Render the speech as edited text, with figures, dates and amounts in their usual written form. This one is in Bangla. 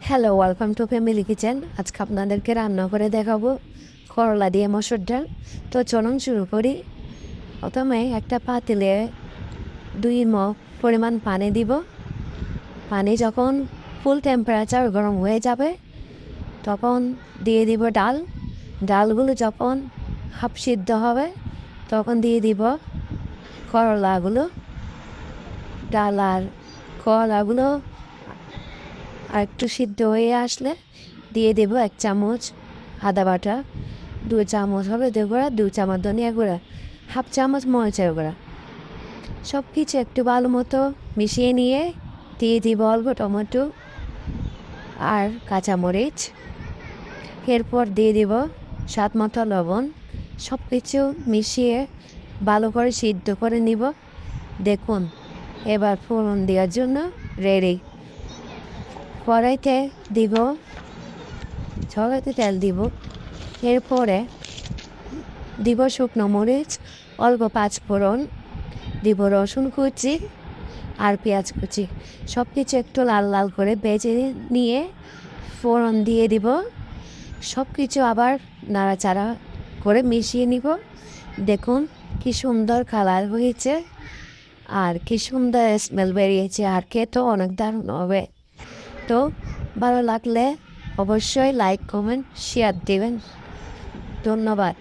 Hello, welcome to family kitchen. আজকে আপনাদেরকে রান্না করে দেখাবো করলা দিয়ে মসুর ডাল। তো চলুন শুরু করি। প্রথমে একটা পাতিলে 2 মগ পরিমাণ পানি দিব। পানি যখন ফুল টেম্পারেচার গরম হয়ে যাবে তখন দিয়ে দিব ডাল। ডালগুলো যখন হাফ সিদ্ধ হবে তখন দিয়ে দিব করলাগুলো। ডাল আর করলাগুলো আর একটু সিদ্ধ হয়ে আসলে দিয়ে দেব 1 চামচ আদা বাটা, 2 চামচ হলুদের গুঁড়া, 2 চামচ ধনিয়া গুঁড়া, হাফ চামচ মরিচের গুঁড়া। সব কিছু একটু ভালো মতো মিশিয়ে নিয়ে দিয়ে দিব অল্প টমেটো আর কাঁচামরিচ। এরপর দিয়ে দিব স্বাদ মতো লবণ। সব কিছু মিশিয়ে ভালো করে সিদ্ধ করে নিব। দেখুন, এবার ফোড়ন দেওয়ার জন্য রেডি। কড়াইতে দিব, ঝরাতে তেল দিব। এরপরে দিব শুকনো মরিচ, অল্প পাঁচফোড়ন, দিব রসুন কুচি আর পেঁয়াজ কুচি। সব কিছু একটু লাল লাল করে ভেজে নিয়ে ফোড়ন দিয়ে দিব। সব কিছু আবার নাড়াচাড়া করে মিশিয়ে নিব। দেখুন কি সুন্দর কালার হয়েছে আর কি সুন্দর স্মেল বেরিয়েছে, আর খেতেও অনেক দারুণ হবে। তো ভালো লাগলে অবশ্যই লাইক, কমেন্ট, শেয়ার দেবেন। ধন্যবাদ।